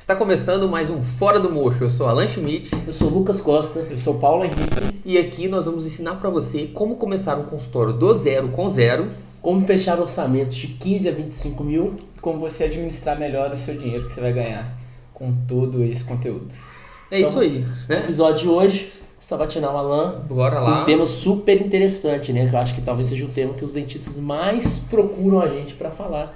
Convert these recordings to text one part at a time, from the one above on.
Está começando mais um Fora do Mocho. Eu sou Alan Schmidt. Eu sou Lucas Costa. Eu sou Paulo Henrique. E aqui nós vamos ensinar para você como começar um consultório do zero com zero. Como fechar orçamentos de 15 a 25 mil. Como você administrar melhor o seu dinheiro que você vai ganhar com todo esse conteúdo. É isso aí, né? No episódio de hoje, sabatinal Alan. Bora lá. Um tema super interessante, né? Que eu acho que talvez seja o tema que os dentistas mais procuram a gente para falar.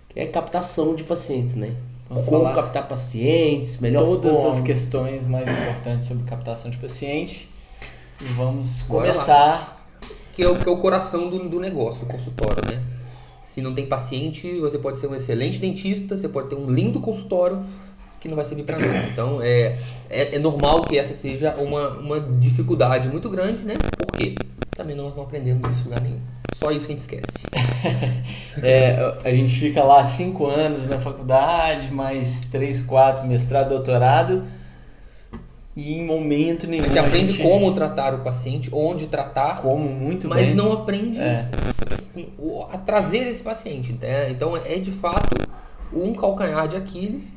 Que é captação de pacientes, né? Vamos Como falar captar pacientes, melhor todas forma. as questões mais importantes sobre captação de paciente. E vamos Bora começar. Que é o coração do negócio, o consultório, né? Se não tem paciente, você pode ser um excelente dentista, você pode ter um lindo consultório que não vai servir para nada. Então, é normal que essa seja uma dificuldade muito grande, né? Por quê? Também nós não aprendemos isso em lugar nenhum. Só isso que a gente esquece. A gente fica lá 5 anos na faculdade, mais 3, 4, mestrado, doutorado. E em momento nenhum A gente aprende como tratar o paciente, onde tratar, como muito mas bem. não aprende a trazer esse paciente. Né? Então é de fato um calcanhar de Aquiles,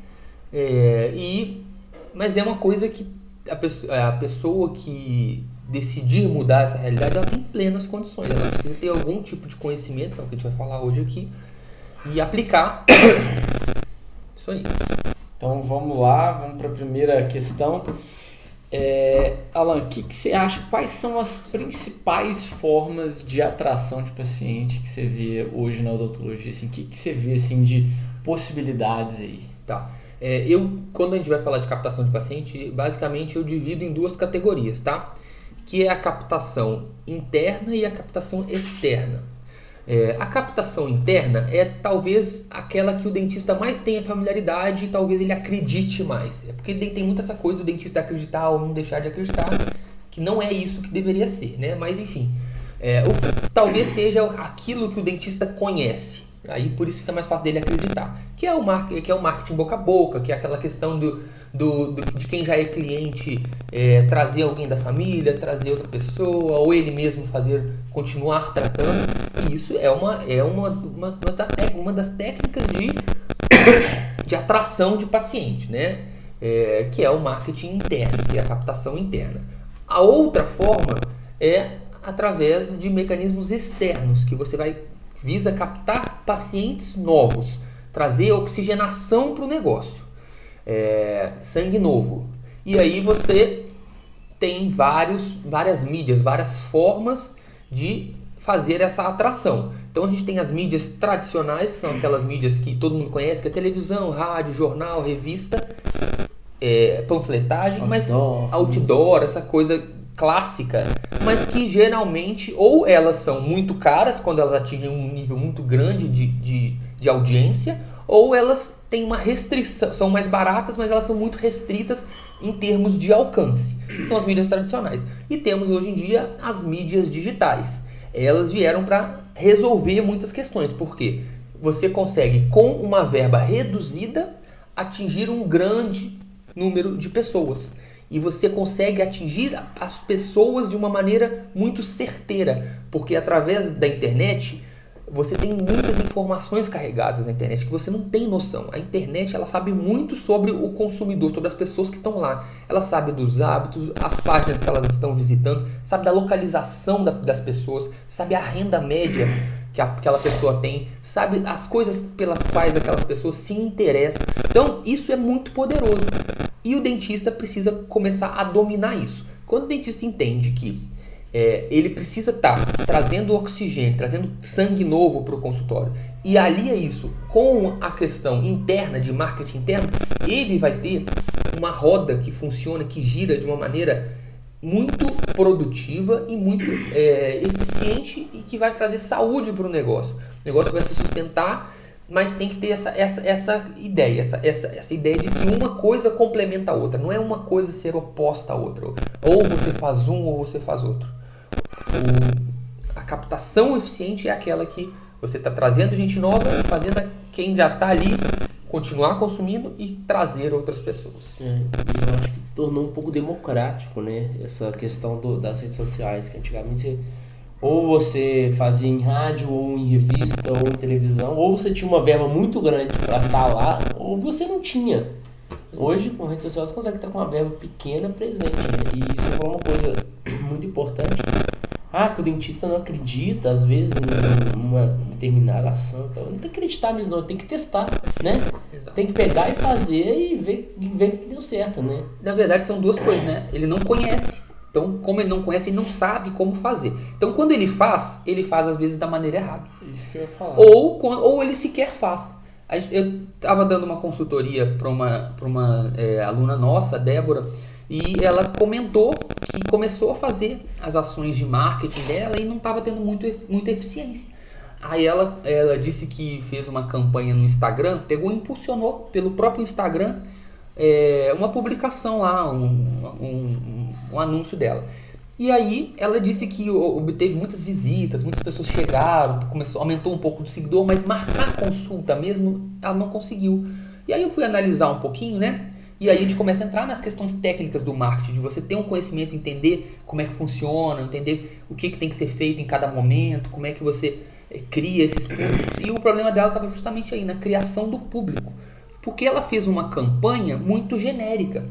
mas é uma coisa que a pessoa que decidir mudar essa realidade, ela tem plenas condições. Ela precisa ter algum tipo de conhecimento, que é o que a gente vai falar hoje aqui, e aplicar. Isso aí. Então vamos lá, vamos para a primeira questão. Alan, o que você acha? Quais são as principais formas de atração de paciente que você vê hoje na odontologia? Assim, o que você vê assim, de possibilidades aí? Tá. Quando a gente vai falar de captação de paciente, basicamente eu divido em duas categorias, tá? Que é a captação interna e a captação externa. A captação interna é talvez aquela que o dentista mais tenha familiaridade e talvez ele acredite mais. É porque tem muito essa coisa do dentista acreditar ou não deixar de acreditar, que não é isso que deveria ser, né? Mas enfim, talvez seja aquilo que o dentista conhece. Aí por isso fica mais fácil dele acreditar. Que é o marketing boca a boca, que é aquela questão de quem já é cliente trazer alguém da família, trazer outra pessoa, ou ele mesmo continuar tratando. E isso é uma das técnicas de atração de paciente, né? Que é o marketing interno, que é a captação interna. A outra forma é através de mecanismos externos, que você visa captar pacientes novos, trazer oxigenação para o negócio, sangue novo. E aí você tem várias mídias, várias formas de fazer essa atração. Então a gente tem as mídias tradicionais, são aquelas mídias que todo mundo conhece, que é televisão, rádio, jornal, revista, panfletagem, mas outdoor, essa coisa clássica, mas que geralmente ou elas são muito caras quando elas atingem um nível muito grande de audiência, ou elas têm uma restrição, são mais baratas, mas elas são muito restritas em termos de alcance. São as mídias tradicionais. E temos hoje em dia as mídias digitais. Elas vieram para resolver muitas questões, porque você consegue, com uma verba reduzida, atingir um grande número de pessoas. E você consegue atingir as pessoas de uma maneira muito certeira, porque através da internet você tem muitas informações carregadas na internet que você não tem noção. A internet ela sabe muito sobre o consumidor, sobre as pessoas que estão lá. Ela sabe dos hábitos, as páginas que elas estão visitando, sabe da localização das pessoas, sabe a renda média que aquela pessoa tem, sabe as coisas pelas quais aquelas pessoas se interessam. Então isso é muito poderoso. E o dentista precisa começar a dominar isso. Quando o dentista entende que ele precisa estar trazendo oxigênio, trazendo sangue novo para o consultório, e alia isso com a questão interna, de marketing interno, ele vai ter uma roda que funciona, que gira de uma maneira muito produtiva e muito eficiente e que vai trazer saúde para o negócio. O negócio vai se sustentar, mas tem que ter essa ideia, essa ideia de que uma coisa complementa a outra. Não é uma coisa ser oposta à outra. Ou você faz um ou você faz outro. A captação eficiente é aquela que você está trazendo gente nova e fazendo quem já está ali continuar consumindo e trazer outras pessoas. Eu acho que tornou um pouco democrático, né? Essa questão das redes sociais, que antigamente ou você fazia em rádio, ou em revista, ou em televisão, ou você tinha uma verba muito grande para estar lá, ou você não tinha. Hoje, com redes sociais, você consegue estar com uma verba pequena presente, né? E isso é uma coisa muito importante. Que o dentista não acredita, às vezes, em uma determinada ação. Então, não tem que acreditar mesmo, não. Tem que testar, né? Exato. Tem que pegar e fazer e ver que deu certo, né? Na verdade, são duas coisas, né? Ele não conhece. Então, como ele não conhece, ele não sabe como fazer. Então, quando ele faz às vezes da maneira errada. Isso que eu ia falar. Ou ele sequer faz. Eu estava dando uma consultoria para uma aluna nossa, Débora, e ela comentou que começou a fazer as ações de marketing dela e não estava tendo muita eficiência. Aí ela disse que fez uma campanha no Instagram, impulsionou pelo próprio Instagram uma publicação lá, um anúncio dela. E aí ela disse que obteve muitas visitas, muitas pessoas chegaram, aumentou um pouco do seguidor, mas marcar consulta mesmo, ela não conseguiu. E aí eu fui analisar um pouquinho, né? E aí a gente começa a entrar nas questões técnicas do marketing, de você ter um conhecimento, entender como é que funciona, entender o que tem que ser feito em cada momento, como é que você cria esses públicos. E o problema dela estava justamente aí, na criação do público. Porque ela fez uma campanha muito genérica.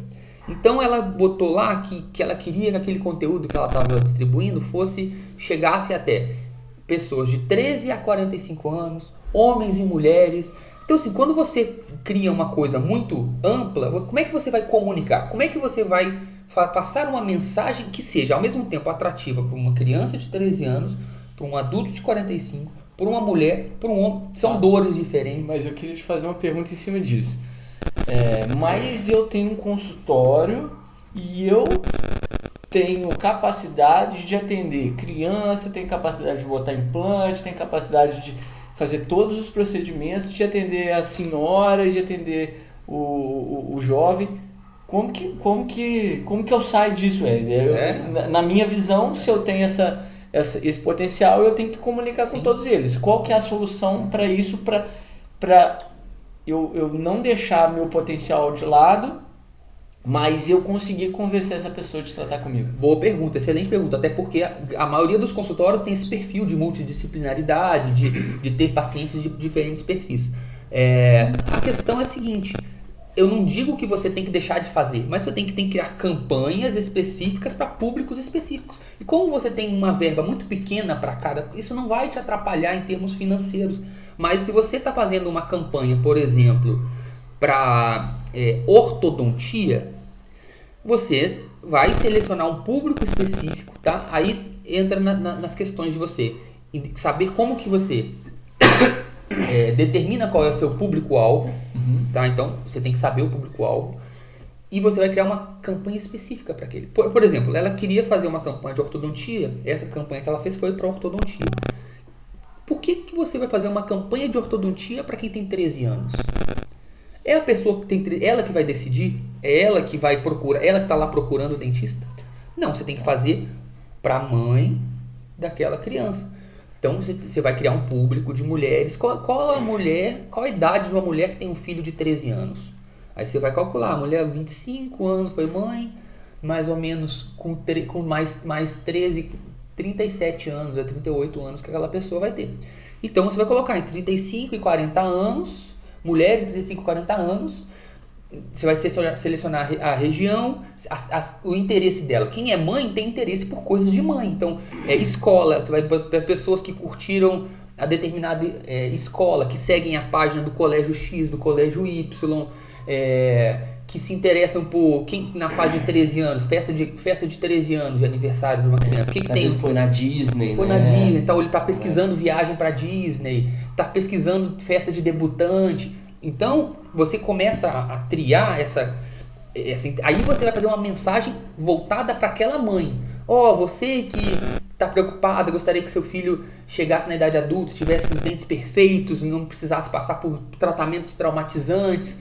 Então ela botou lá que ela queria que aquele conteúdo que ela estava distribuindo chegasse até pessoas de 13 a 45 anos, homens e mulheres. Então assim, quando você cria uma coisa muito ampla, como é que você vai comunicar? Como é que você vai passar uma mensagem que seja ao mesmo tempo atrativa para uma criança de 13 anos, para um adulto de 45, para uma mulher, para um homem? São dores diferentes. Mas eu queria te fazer uma pergunta em cima disso. Mas eu tenho um consultório e eu tenho capacidade de atender criança, tenho capacidade de botar implante, tenho capacidade de fazer todos os procedimentos, de atender a senhora, de atender o jovem. Como que eu saio disso? Na minha visão, se eu tenho esse potencial, eu tenho que comunicar com todos eles. Qual que é a solução para isso, para eu não deixar meu potencial de lado, mas eu conseguir convencer essa pessoa de tratar comigo? Boa pergunta, excelente pergunta. Até porque a maioria dos consultórios tem esse perfil de multidisciplinaridade, de ter pacientes de diferentes perfis. A questão é a seguinte: eu não digo que você tem que deixar de fazer, mas você tem que criar campanhas específicas para públicos específicos. E como você tem uma verba muito pequena para cada, isso não vai te atrapalhar em termos financeiros. Mas se você está fazendo uma campanha, por exemplo, para ortodontia, você vai selecionar um público específico, tá? Aí entra nas questões de você saber como que você determina qual é o seu público-alvo, tá? Então você tem que saber o público-alvo e você vai criar uma campanha específica para aquele. Por exemplo, ela queria fazer uma campanha de ortodontia, essa campanha que ela fez foi para ortodontia. Por que você vai fazer uma campanha de ortodontia para quem tem 13 anos? É a pessoa que tem ela que vai decidir? É ela que vai procurar, ela que está lá procurando o dentista? Não, você tem que fazer para a mãe daquela criança. Então você vai criar um público de mulheres. Qual a idade de uma mulher que tem um filho de 13 anos? Aí você vai calcular, a mulher 25 anos foi mãe, mais ou menos com mais 13, 37 anos, 38 anos que aquela pessoa vai ter. Então você vai colocar entre 35 e 40 anos, mulher de 35 e 40 anos, você vai selecionar a região, o interesse dela. Quem é mãe tem interesse por coisas de mãe. Então, escola, você vai para pessoas que curtiram a determinada escola, que seguem a página do colégio X, do colégio Y, que se interessam por quem na fase de 13 anos, festa de 13 anos de aniversário de uma criança. Às vezes foi na Disney, na Disney, então ele está pesquisando viagem para Disney, está pesquisando festa de debutante. Então, você começa a triar aí você vai fazer uma mensagem voltada para aquela mãe. Você que está preocupada, gostaria que seu filho chegasse na idade adulta, tivesse os dentes perfeitos, não precisasse passar por tratamentos traumatizantes.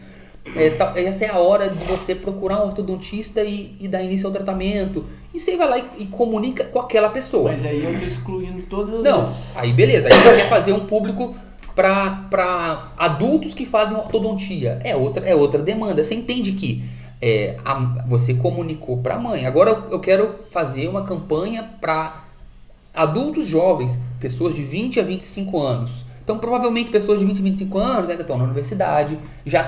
Essa é a hora de você procurar um ortodontista e dar início ao tratamento. E você vai lá e comunica com aquela pessoa. Mas aí eu estou excluindo todas as... Não, aí beleza. Aí você quer fazer um público para adultos que fazem ortodontia. É outra demanda. Você entende que você comunicou para a mãe. Agora eu quero fazer uma campanha para adultos jovens, pessoas de 20 a 25 anos. Então, provavelmente, pessoas de 20 a 25 anos ainda estão na universidade,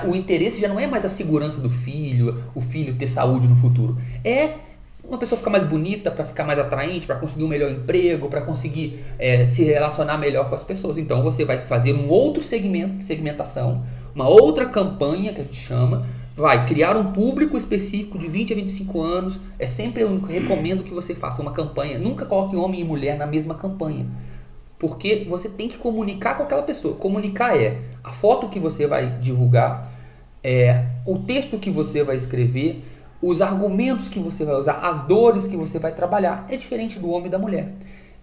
o interesse já não é mais a segurança do filho, o filho ter saúde no futuro. É uma pessoa ficar mais bonita, para ficar mais atraente, para conseguir um melhor emprego, para conseguir se relacionar melhor com as pessoas. Então, você vai fazer um outro segmentação, uma outra campanha, que a gente chama, vai criar um público específico de 20 a 25 anos. Sempre eu recomendo que você faça uma campanha. Nunca coloque homem e mulher na mesma campanha. Porque você tem que comunicar com aquela pessoa. Comunicar é a foto que você vai divulgar, o texto que você vai escrever, os argumentos que você vai usar, as dores que você vai trabalhar. É diferente do homem e da mulher.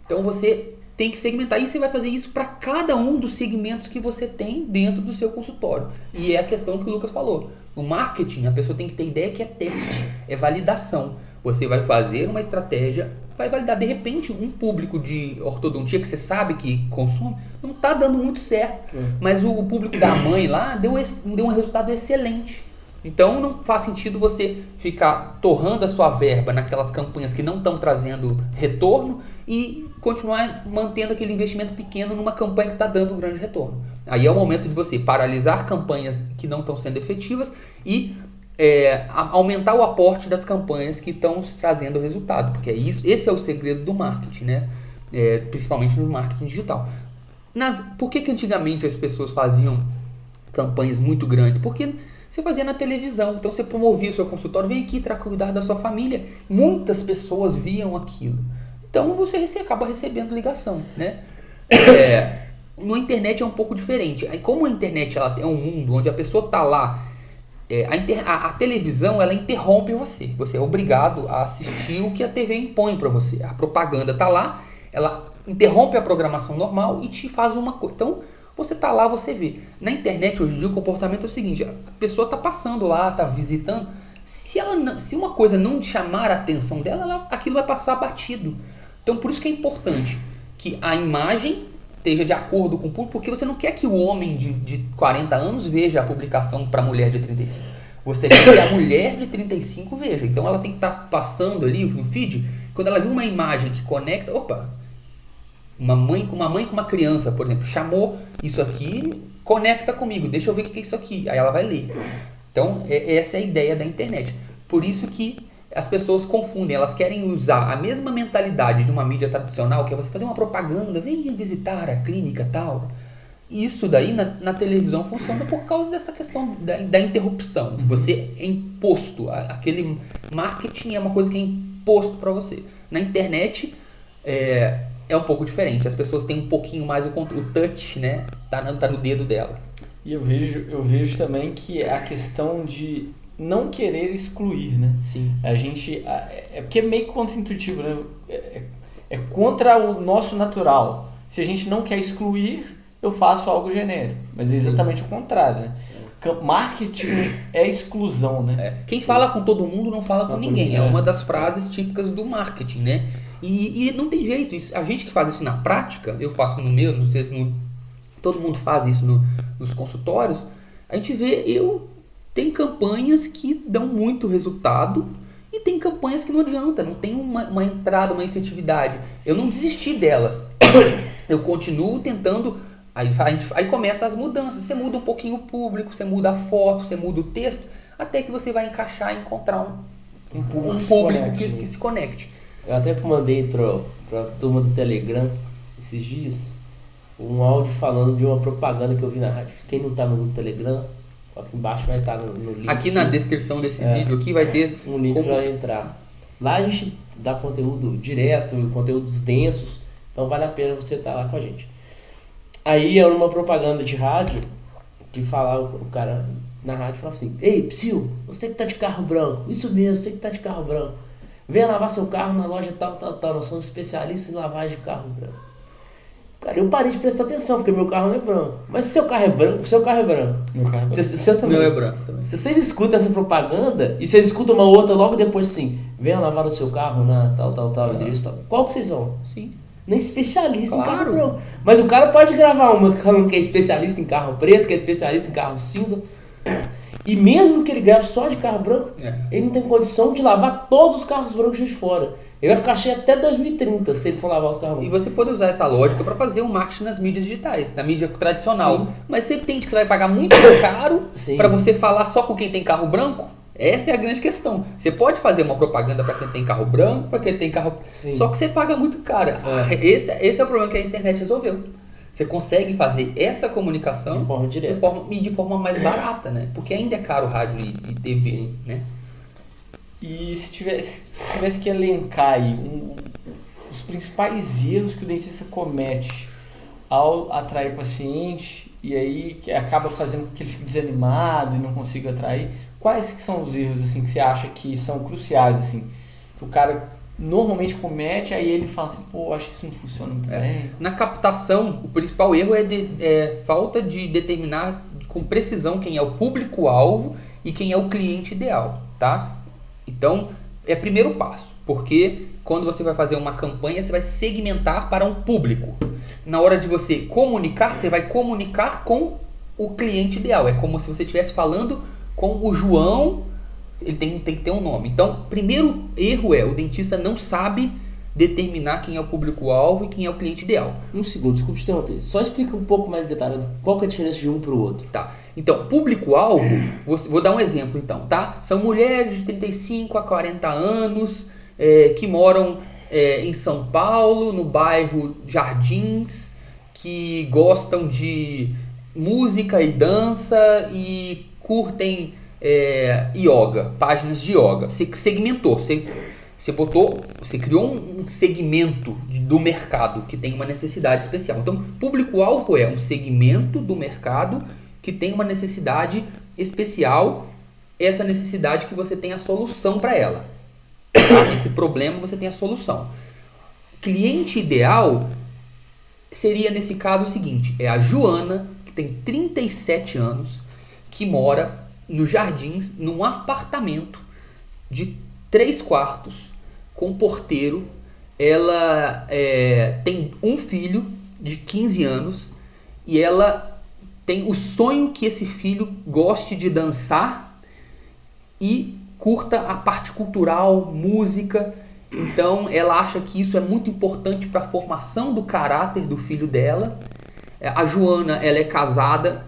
Então você tem que segmentar. E você vai fazer isso para cada um dos segmentos que você tem dentro do seu consultório. E é a questão que o Lucas falou. No marketing, a pessoa tem que ter ideia que é teste, é validação. Você vai fazer uma estratégia, vai validar. De repente, um público de ortodontia que você sabe que consome, não está dando muito certo. Mas o público da mãe lá deu um resultado excelente. Então, não faz sentido você ficar torrando a sua verba naquelas campanhas que não estão trazendo retorno e continuar mantendo aquele investimento pequeno numa campanha que está dando um grande retorno. Aí é o momento de você paralisar campanhas que não estão sendo efetivas e aumentar o aporte das campanhas que estão trazendo resultado, porque esse é o segredo do marketing, né? Principalmente no marketing digital. Por que antigamente as pessoas faziam campanhas muito grandes? Porque você fazia na televisão, então você promovia o seu consultório, vem aqui cuidar da sua família. Muitas pessoas viam aquilo. Então você acaba recebendo ligação, né? Na internet é um pouco diferente. Como a internet é um mundo onde a pessoa está lá, a televisão ela interrompe você. Você é obrigado a assistir o que a TV impõe para você. A propaganda está lá, ela interrompe a programação normal e te faz uma coisa. Então você está lá, você vê. Na internet hoje em dia o comportamento é o seguinte: a pessoa está passando lá, está visitando. Se uma coisa não chamar a atenção dela, aquilo vai passar batido. Então por isso que é importante que a imagem esteja de acordo com o público, porque você não quer que o homem de 40 anos veja a publicação para a mulher de 35. Você quer que a mulher de 35 veja. Então ela tem que estar passando ali no feed, quando ela viu uma imagem que conecta, uma mãe com uma criança, por exemplo, chamou isso aqui, conecta comigo, deixa eu ver o que é isso aqui. Aí ela vai ler. Então essa é a ideia da internet. Por isso que as pessoas confundem, elas querem usar a mesma mentalidade de uma mídia tradicional, que é você fazer uma propaganda, venha visitar a clínica tal. Isso daí na televisão funciona por causa dessa questão da interrupção. Você é imposto, aquele marketing é uma coisa que é imposto para você. Na internet é um pouco diferente, as pessoas têm um pouquinho mais o touch, né? Tá no dedo dela. E eu vejo também que a questão de não querer excluir, né? Sim. A gente... porque é meio contra-intuitivo, né? É contra o nosso natural. Se a gente não quer excluir, eu faço algo genérico. Mas é exatamente o contrário, né? Marketing é exclusão, né? Quem fala com todo mundo não fala com ninguém. É uma das frases típicas do marketing, né? E não tem jeito. A gente que faz isso na prática, eu faço no meu, não sei se todo mundo faz isso nos consultórios, a gente vê... Tem campanhas que dão muito resultado e tem campanhas que não adianta, não tem uma entrada, uma efetividade. Eu não desisti delas. Eu continuo tentando. Aí começam as mudanças. Você muda um pouquinho o público, você muda a foto, você muda o texto, até que você vai encaixar e encontrar um público que se conecte. Eu até mandei pra turma do Telegram esses dias um áudio falando de uma propaganda que eu vi na rádio. Quem não tá no grupo Telegram, aqui embaixo vai estar no link. Aqui na descrição desse vídeo aqui vai ter um link para entrar. Lá a gente dá conteúdo direto, conteúdos densos, então vale a pena você estar lá com a gente. Aí era uma propaganda de rádio que falava, o cara na rádio falava assim: ei, Psyu, você que tá de carro branco, isso mesmo, você que tá de carro branco, venha lavar seu carro na loja tal, nós somos especialistas em lavagem de carro branco. Cara, eu parei de prestar atenção, porque meu carro não é branco. Mas se seu carro é branco, seu carro é branco. Meu carro é branco. Seu também. Meu é branco também. Se vocês escutam essa propaganda, e vocês escutam uma outra logo depois assim, venha lavar o seu carro na tal, endereço, tal. Qual que vocês vão? Sim. Nem especialista em Claro. carro branco. Mas o cara pode gravar uma que é especialista em carro preto, que é especialista em carro cinza. E mesmo que ele grave só de carro branco, É. ele não tem condição de lavar todos os carros brancos de fora. Ele vai ficar cheio até 2030 se ele for lavar os carros E brancos. você pode usar essa lógica para fazer um marketing nas mídias digitais, na mídia tradicional. Sim. Mas sempre tem que você vai pagar muito caro Sim. para você falar só com quem tem carro branco. Essa é a grande questão. Você pode fazer uma propaganda para quem tem carro branco, para quem tem carro... Sim. Só que você paga muito caro. Esse é o problema que a internet resolveu. Você consegue fazer essa comunicação De forma direta. de forma mais barata, né? Porque ainda é caro rádio e TV, Sim. né? E se tivesse que elencar aí os principais erros que o dentista comete ao atrair o paciente e aí que acaba fazendo com que ele fique desanimado e não consiga atrair, quais que são os erros assim que você acha que são cruciais assim, que o cara normalmente comete, aí ele fala assim, pô, acho que isso não funciona muito bem. Na captação, o principal erro é falta de determinar com precisão quem é o público-alvo e quem é o cliente ideal, tá? Então, é o primeiro passo, porque quando você vai fazer uma campanha, você vai segmentar para um público. Na hora de você comunicar, você vai comunicar com o cliente ideal. É como se você estivesse falando com o João, ele tem que ter um nome. Então, primeiro erro o dentista não sabe determinar quem é o público-alvo e quem é o cliente ideal. Um segundo, desculpa te interromper. Só explica um pouco mais detalhado qual que é a diferença de um para o outro. Tá. Então, público-alvo, vou dar um exemplo então, tá? São mulheres de 35 a 40 anos que moram em São Paulo, no bairro Jardins, que gostam de música e dança e curtem yoga, páginas de yoga. Você segmentou, você criou um segmento do mercado que tem uma necessidade especial. Então, público-alvo é um segmento do mercado que tem uma necessidade especial, essa necessidade que você tem a solução para ela. Tá? Esse problema você tem a solução. Cliente ideal seria, nesse caso, o seguinte, é a Joana, que tem 37 anos, que mora nos Jardins, num apartamento de 3 quartos, com porteiro. Ela tem um filho de 15 anos e ela tem o sonho que esse filho goste de dançar e curta a parte cultural, música. Então ela acha que isso é muito importante para a formação do caráter do filho dela. A Joana, ela é casada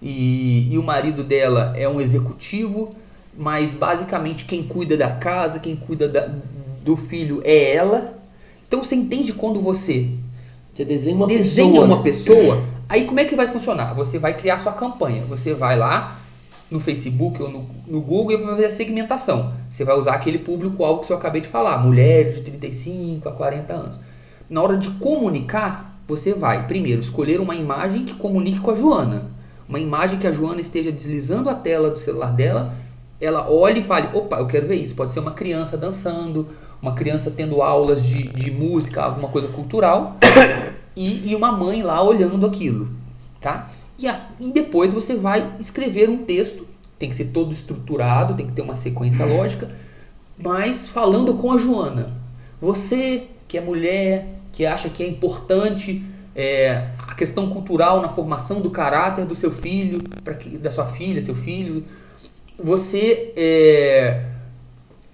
e o marido dela é um executivo, mas basicamente quem cuida da casa, quem cuida do filho é ela. Então você entende quando você desenha uma pessoa, aí como é que vai funcionar? Você vai criar sua campanha, você vai lá no Facebook ou no Google e vai fazer a segmentação. Você vai usar aquele público-alvo que eu acabei de falar, mulheres de 35 a 40 anos. Na hora de comunicar, você vai primeiro escolher uma imagem que comunique com a Joana. Uma imagem que a Joana esteja deslizando a tela do celular dela, ela olhe e fale, opa, eu quero ver isso. Pode ser uma criança dançando, uma criança tendo aulas de música, alguma coisa cultural, e uma mãe lá olhando aquilo, tá? E depois você vai escrever um texto, tem que ser todo estruturado, tem que ter uma sequência lógica, mas falando com a Joana. Você, que é mulher, que acha que é importante a questão cultural na formação do caráter do seu filho, da sua filha, seu filho, você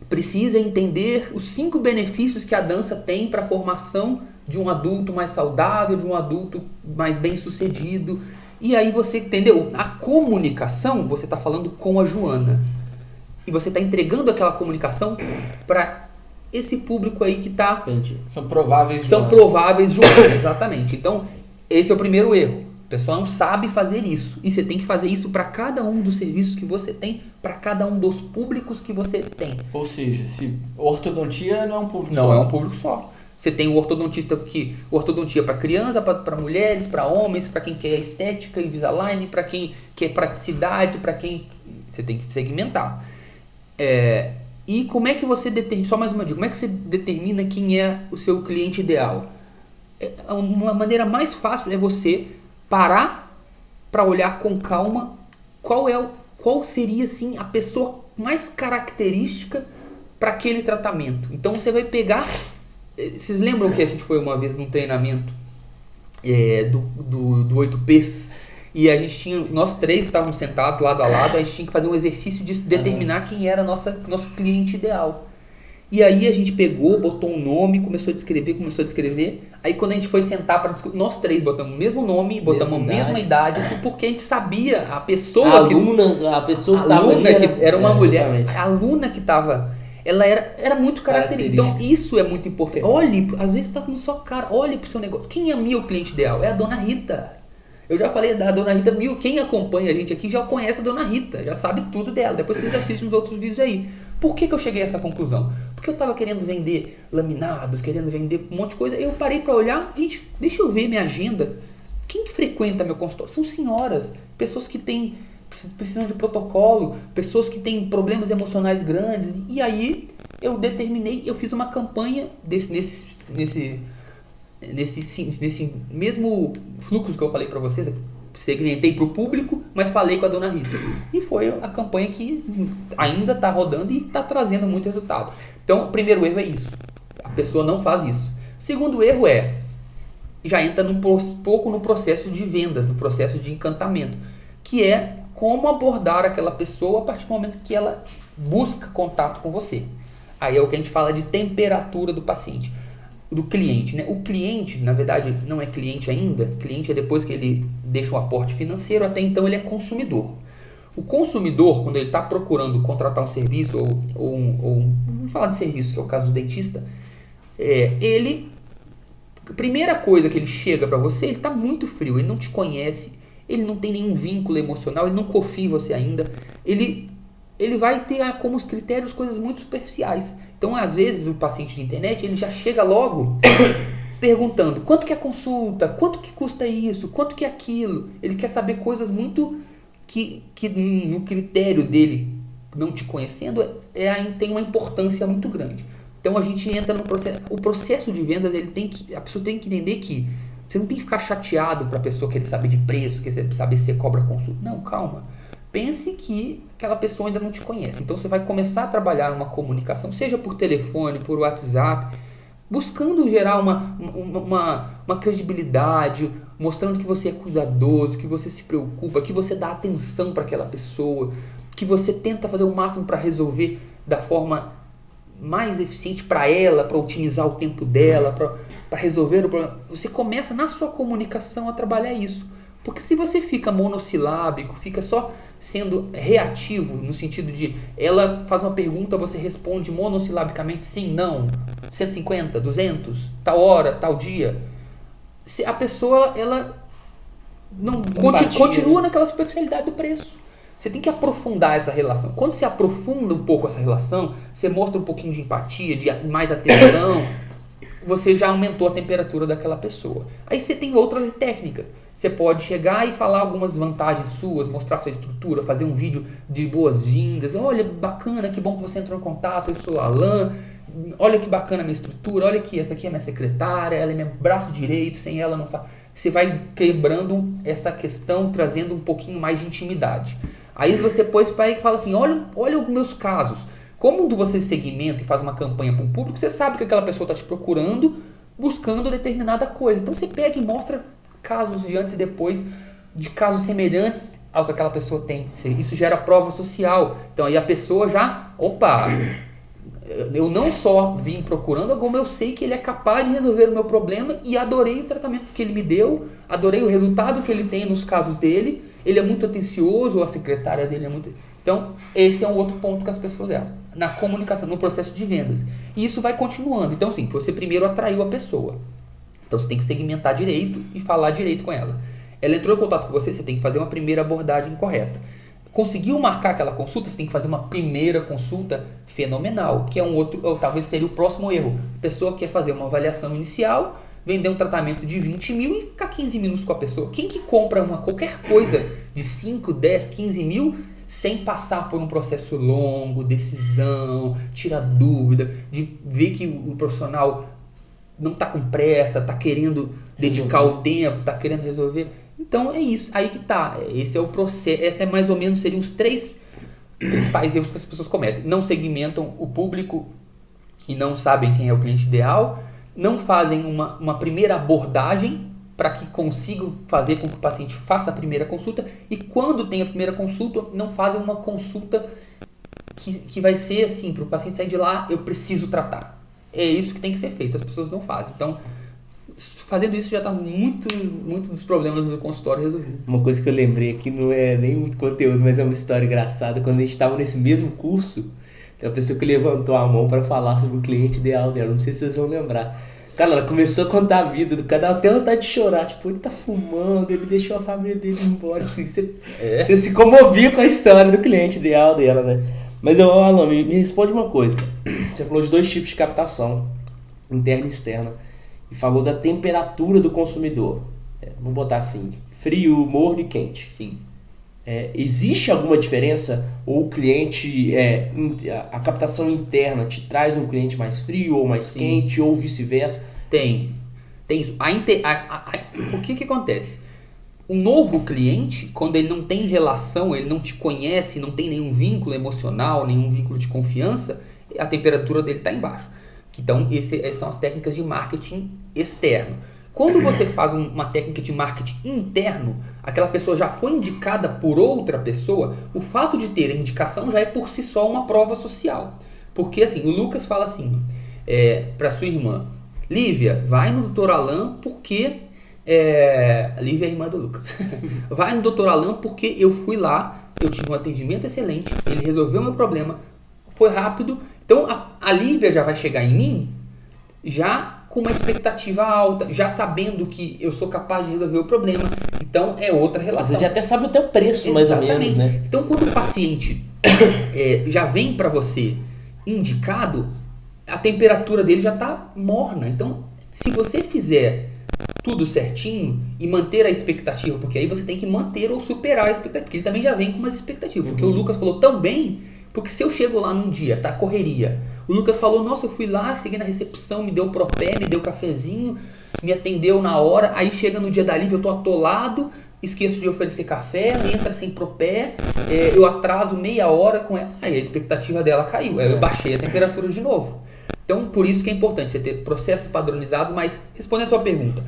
precisa entender os 5 benefícios que a dança tem para a formação de um adulto mais saudável, de um adulto mais bem-sucedido. E aí você, entendeu? A comunicação, você está falando com a Joana. E você está entregando aquela comunicação para esse público aí que está... São prováveis Joanas, exatamente. Então, esse é o primeiro erro. O pessoal não sabe fazer isso. E você tem que fazer isso para cada um dos serviços que você tem, para cada um dos públicos que você tem. Ou seja, se ortodontia não é um público só. Não é um público só. Você tem o ortodontista ortodontia para criança, para mulheres, para homens, para quem quer estética e Invisalign, para quem quer praticidade, para quem... Você tem que segmentar. E como é que você determina... Só mais uma dica. Como é que você determina quem é o seu cliente ideal? Uma maneira mais fácil é você parar para olhar com calma qual seria assim, a pessoa mais característica para aquele tratamento. Então você vai pegar... Vocês lembram que a gente foi uma vez num treinamento do 8Ps E a gente tinha, nós três estávamos sentados lado a lado, a gente tinha que fazer um exercício de determinar quem era nosso cliente ideal. E aí a gente pegou, botou um nome, começou a descrever. Aí quando a gente foi sentar para discutir, nós três botamos o mesmo nome, botamos a mesma idade, porque a gente sabia, a pessoa a pessoa que estava ali era uma mulher, a aluna que estava, ela era muito característica. Então isso é muito importante. Olhe, às vezes está na sua cara, olhe para o seu negócio. Quem é meu cliente ideal? É a Dona Rita. Eu já falei da Dona Rita, quem acompanha a gente aqui já conhece a Dona Rita, já sabe tudo dela. Depois vocês assistem os outros vídeos aí. Por que eu cheguei a essa conclusão? Porque eu estava querendo vender laminados, querendo vender um monte de coisa. Eu parei para olhar, gente, deixa eu ver minha agenda. Quem que frequenta meu consultório? São senhoras, pessoas que precisam de protocolo, pessoas que têm problemas emocionais grandes. E aí eu fiz uma campanha nesse mesmo fluxo que eu falei para vocês. Segmentei para o público, mas falei com a Dona Rita. E foi a campanha que ainda está rodando e está trazendo muito resultado. Então, o primeiro erro é isso. A pessoa não faz isso. O segundo erro já entra pouco no processo de vendas, no processo de encantamento, que é como abordar aquela pessoa a partir do momento que ela busca contato com você. Aí é o que a gente fala de temperatura do paciente. Do cliente, né? O cliente, na verdade, não é cliente ainda. Cliente é depois que ele deixa um aporte financeiro, até então ele é consumidor. O consumidor, quando ele está procurando contratar um serviço vamos falar de serviço, que é o caso do dentista, a primeira coisa que ele chega para você, ele está muito frio, ele não te conhece, ele não tem nenhum vínculo emocional, ele não confia em você ainda, ele vai ter como os critérios coisas muito superficiais. Então, às vezes, o paciente de internet, ele já chega logo perguntando quanto que é a consulta, quanto que custa isso, quanto que é aquilo. Ele quer saber coisas muito que no critério dele, não te conhecendo, tem uma importância muito grande. Então, a gente entra no processo. O processo de vendas, a pessoa tem que entender que você não tem que ficar chateado para a pessoa querer saber de preço, querer saber se você cobra consulta. Não, calma. Pense que aquela pessoa ainda não te conhece. Então você vai começar a trabalhar uma comunicação, seja por telefone, por WhatsApp, buscando gerar uma credibilidade, mostrando que você é cuidadoso, que você se preocupa, que você dá atenção para aquela pessoa, que você tenta fazer o máximo para resolver da forma mais eficiente para ela, para otimizar o tempo dela, para resolver o problema. Você começa na sua comunicação a trabalhar isso. Porque se você fica monossilábico, fica só sendo reativo, no sentido de ela faz uma pergunta, você responde monossilabicamente sim, não, 150, 200, tal hora, tal dia. A pessoa, ela não continua naquela superficialidade do preço. Você tem que aprofundar essa relação. Quando você aprofunda um pouco essa relação, você mostra um pouquinho de empatia, de mais atenção, você já aumentou a temperatura daquela pessoa. Aí você tem outras técnicas. Você pode chegar e falar algumas vantagens suas, mostrar sua estrutura, fazer um vídeo de boas-vindas. Olha, bacana, que bom que você entrou em contato, eu sou o Alan. Olha que bacana a minha estrutura, olha que essa aqui é minha secretária, ela é meu braço direito, sem ela não faz. Você vai quebrando essa questão, trazendo um pouquinho mais de intimidade. Aí você depois vai e fala assim, olha os meus casos. Como você segmenta e faz uma campanha para o público, você sabe que aquela pessoa está te procurando, buscando determinada coisa. Então você pega e mostra casos de antes e depois, de casos semelhantes ao que aquela pessoa tem. Isso gera prova social. Então aí a pessoa já, eu não só vim procurando, como eu sei que ele é capaz de resolver o meu problema e adorei o tratamento que ele me deu, adorei o resultado que ele tem nos casos dele, ele é muito atencioso, a secretária dele é muito... Então, esse é um outro ponto que as pessoas levam. Na comunicação, no processo de vendas. E isso vai continuando. Então, sim, você primeiro atraiu a pessoa. Então, você tem que segmentar direito e falar direito com ela. Ela entrou em contato com você, você tem que fazer uma primeira abordagem correta. Conseguiu marcar aquela consulta, você tem que fazer uma primeira consulta fenomenal, que é um outro, ou talvez seria o próximo erro. A pessoa quer fazer uma avaliação inicial, vender um tratamento de 20 mil e ficar 15 minutos com a pessoa. Quem que compra qualquer coisa de 5, 10, 15 mil sem passar por um processo longo, decisão, tirar dúvida, de ver que o profissional não está com pressa, está querendo dedicar o tempo, está querendo resolver. Então é isso, aí que tá. Esse é o processo, esse é mais ou menos, seriam os 3 principais erros que as pessoas cometem. Não segmentam o público e não sabem quem é o cliente ideal, não fazem uma primeira abordagem para que consigam fazer com que o paciente faça a primeira consulta, e quando tem a primeira consulta, não fazem uma consulta que vai ser assim, para o paciente sair de lá, eu preciso tratar. É isso que tem que ser feito, as pessoas não fazem. Então, fazendo isso já está muito dos problemas do consultório resolvidos. Uma coisa que eu lembrei aqui, não é nem muito conteúdo, mas é uma história engraçada. Quando a gente estava nesse mesmo curso, tem uma pessoa que levantou a mão para falar sobre o cliente ideal dela, não sei se vocês vão lembrar. Cara, ela começou a contar a vida do cara, até vontade de chorar, tipo, ele tá fumando, ele deixou a família dele embora, assim, você se comovia com a história do cliente ideal dela, né? Mas, Alan, me responde uma coisa. Você falou de 2 tipos de captação, interna e externa, e falou da temperatura do consumidor. Vamos botar assim, frio, morno e quente. Sim. Existe alguma diferença? Ou o cliente, a captação interna te traz um cliente mais frio ou mais quente, ou vice-versa? Tem isso. O que acontece? Um novo cliente, quando ele não tem relação, ele não te conhece, não tem nenhum vínculo emocional, nenhum vínculo de confiança, a temperatura dele está embaixo. Então, essas são as técnicas de marketing externo. Quando você faz uma técnica de marketing interno, aquela pessoa já foi indicada por outra pessoa, o fato de ter a indicação já é por si só uma prova social. Porque assim, o Lucas fala assim, para sua irmã, Lívia, vai no Dr. Alan porque... Lívia é a irmã do Lucas. Vai no Dr. Alan porque eu fui lá, eu tive um atendimento excelente, ele resolveu meu problema, foi rápido. Então a Lívia já vai chegar em mim já com uma expectativa alta, já sabendo que eu sou capaz de resolver o problema. Então é outra relação. Você já até sabe o teu preço, mais ou menos, né? Então quando o paciente já vem para você indicado, a temperatura dele já está morna. Então se você fizer tudo certinho e manter a expectativa, porque aí você tem que manter ou superar a expectativa, porque ele também já vem com umas expectativas, porque o Lucas falou tão bem, porque se eu chego lá num dia, tá correria, o Lucas falou, nossa, eu fui lá, cheguei na recepção, me deu propé, me deu cafezinho, me atendeu na hora, aí chega no dia da Lívia, eu tô atolado, esqueço de oferecer café, entra sem propé, eu atraso meia hora com ela, aí a expectativa dela caiu, aí eu baixei a temperatura de novo. Então, por isso que é importante você ter processos padronizados, mas respondendo a sua pergunta,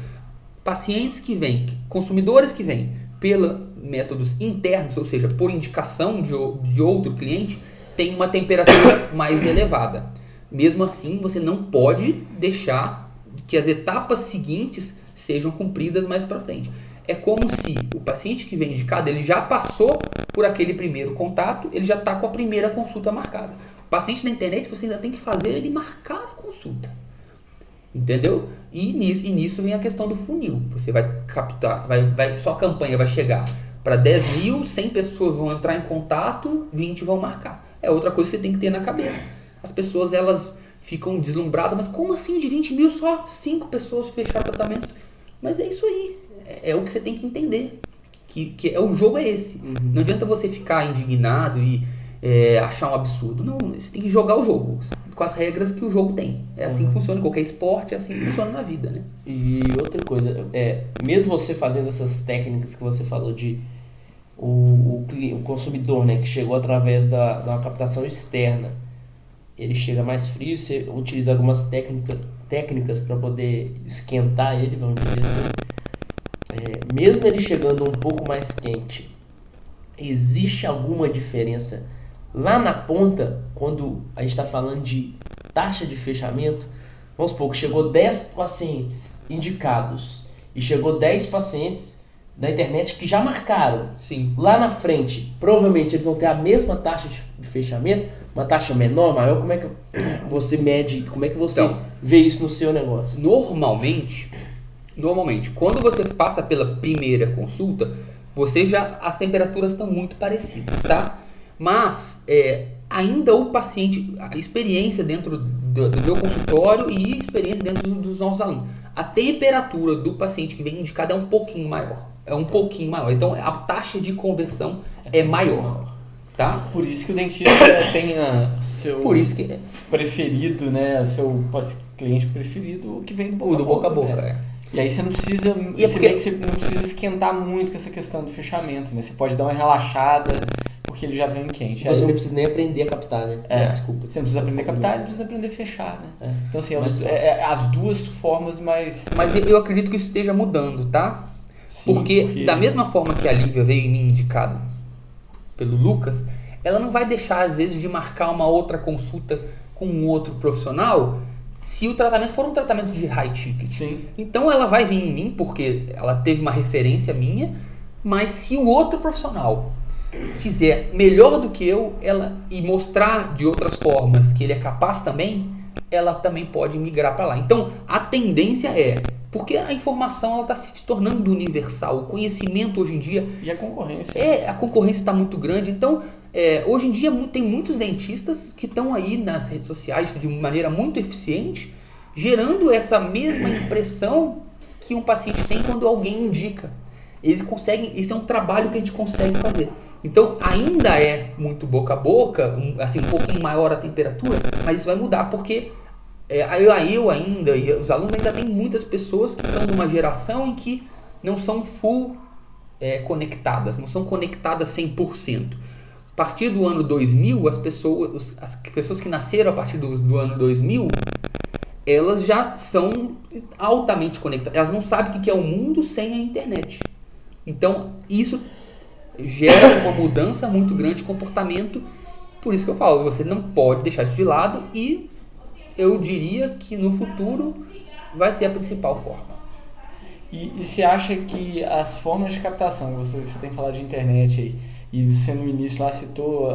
pacientes que vêm, consumidores que vêm pela métodos internos, ou seja, por indicação de outro cliente, tem uma temperatura mais elevada. Mesmo assim, você não pode deixar que as etapas seguintes sejam cumpridas mais para frente. É como se o paciente que vem indicado, ele já passou por aquele primeiro contato, ele já está com a primeira consulta marcada. O paciente na internet, você ainda tem que fazer ele marcar a consulta. Entendeu? E nisso vem a questão do funil. Você vai captar, sua campanha vai chegar para 10 mil, 100 pessoas vão entrar em contato, 20 vão marcar. É outra coisa que você tem que ter na cabeça. As pessoas, elas ficam deslumbradas, mas como assim de 20 mil só 5 pessoas fecharam o tratamento? Mas é isso aí. É o que você tem que entender. O jogo é esse. Não adianta você ficar indignado e achar um absurdo. Não, você tem que jogar o jogo com as regras que o jogo tem. É assim que funciona em qualquer esporte, é assim que funciona na vida, né? E outra coisa, mesmo você fazendo essas técnicas que você falou de o consumidor, né, que chegou através da uma captação externa, ele chega mais frio, você utiliza algumas técnicas para poder esquentar ele, vamos dizer assim. Mesmo ele chegando um pouco mais quente, existe alguma diferença lá na ponta, quando a gente está falando de taxa de fechamento? Vamos supor que chegou 10 pacientes indicados e chegou 10 pacientes da internet que já marcaram. Sim. Lá na frente, provavelmente eles vão ter a mesma taxa de fechamento, uma taxa menor, maior. Como é que você mede, como é que você vê isso no seu negócio? Normalmente, quando você passa pela primeira consulta, as temperaturas estão muito parecidas, tá? Mas ainda o paciente, a experiência dentro do meu consultório e a experiência dentro dos nossos alunos, a temperatura do paciente que vem indicado é um pouquinho maior. Então a taxa de conversão é maior, tá? Por isso que o dentista tem seu preferido, né? Seu cliente preferido, o que vem do boca a boca. E aí você não precisa, você não precisa esquentar muito com essa questão do fechamento, né? Você pode dar uma relaxada, porque porque ele já vem quente. Você não precisa nem aprender a captar, né? Desculpa. Você não precisa aprender a captar, ele precisa aprender a fechar, né? Então, assim, as duas formas mais... Mas eu acredito que isso esteja mudando, tá? Sim, porque da mesma forma que a Lívia veio em mim indicada pelo Lucas, ela não vai deixar, às vezes, de marcar uma outra consulta com um outro profissional se o tratamento for um tratamento de high ticket. Sim. Então ela vai vir em mim porque ela teve uma referência minha, mas se o outro profissional fizer melhor do que eu e mostrar de outras formas que ele é capaz também, ela também pode migrar para lá. Então a tendência porque a informação está se tornando universal, o conhecimento hoje em dia... E a concorrência. A concorrência está muito grande, então... hoje em dia tem muitos dentistas que estão aí nas redes sociais de maneira muito eficiente, gerando essa mesma impressão que um paciente tem quando alguém indica. Ele consegue, isso é um trabalho que a gente consegue fazer. Então ainda é muito boca a boca, assim, um pouquinho maior a temperatura, mas isso vai mudar porque eu ainda, e os alunos ainda tem muitas pessoas que são de uma geração em que não são full conectadas, não são conectadas 100%. A partir do ano 2000, as pessoas que nasceram a partir do ano 2000, elas já são altamente conectadas. Elas não sabem o que é o mundo sem a internet. Então, isso gera uma mudança muito grande de comportamento. Por isso que eu falo, você não pode deixar isso de lado e eu diria que no futuro vai ser a principal forma. E você acha que as formas de captação, você tem falado de internet aí, e você no início lá citou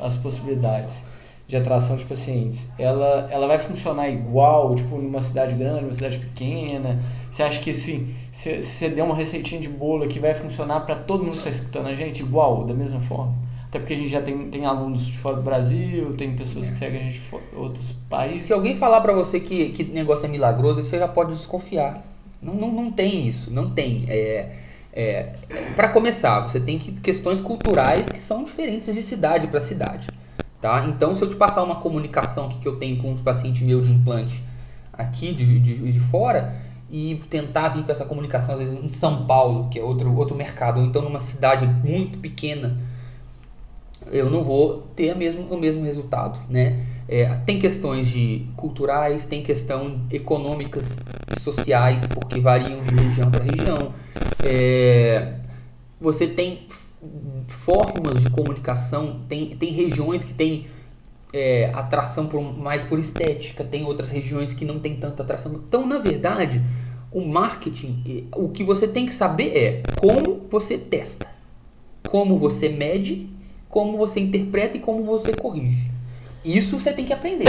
as possibilidades de atração de pacientes, ela vai funcionar igual, tipo, numa cidade grande, numa cidade pequena? Você acha que assim, se você der uma receitinha de bolo aqui, vai funcionar para todo mundo que está escutando a gente igual, da mesma forma? Até porque a gente já tem alunos de fora do Brasil, tem pessoas que seguem a gente de outros países. Se alguém falar para você que negócio é milagroso, você já pode desconfiar. Não tem isso, não tem. Para começar, você tem questões culturais que são diferentes de cidade para cidade, tá? Então, se eu te passar uma comunicação que eu tenho com um paciente meu de implante aqui de fora e tentar vir com essa comunicação, às vezes em São Paulo, que é outro mercado, ou então numa cidade muito pequena, eu não vou ter o mesmo resultado, né? Tem questões culturais, tem questão econômicas e sociais, porque variam de região para região. Você tem formas de comunicação, tem regiões que tem atração mais por estética, tem outras regiões que não tem tanta atração. Então, na verdade, o marketing, o que você tem que saber é como você testa, como você mede, como você interpreta e como você corrige. Isso você tem que aprender.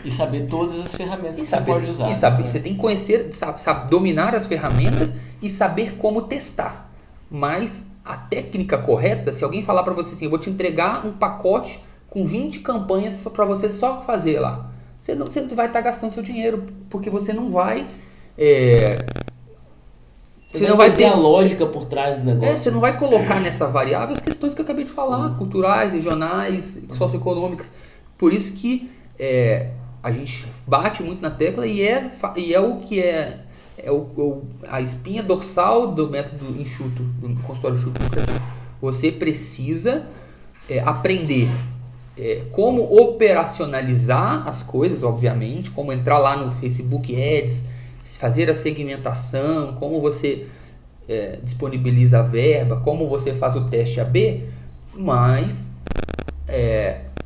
E saber todas as ferramentas que você pode usar. Você tem que conhecer, sabe, dominar as ferramentas e saber como testar. Mas a técnica correta, se alguém falar para você assim, eu vou te entregar um pacote com 20 campanhas para você só fazer lá. Você não vai estar gastando seu dinheiro, porque você não vai... Você não vai ter a lógica por trás do negócio. Você não vai colocar nessa variável as questões que eu acabei de falar, sim, culturais, regionais, socioeconômicas. Por isso que a gente bate muito na tecla e é o que a espinha dorsal do método enxuto, do consultório enxuto. Você precisa aprender como operacionalizar as coisas, obviamente, como entrar lá no Facebook Ads, fazer a segmentação, como você disponibiliza a verba, como você faz o teste AB, mas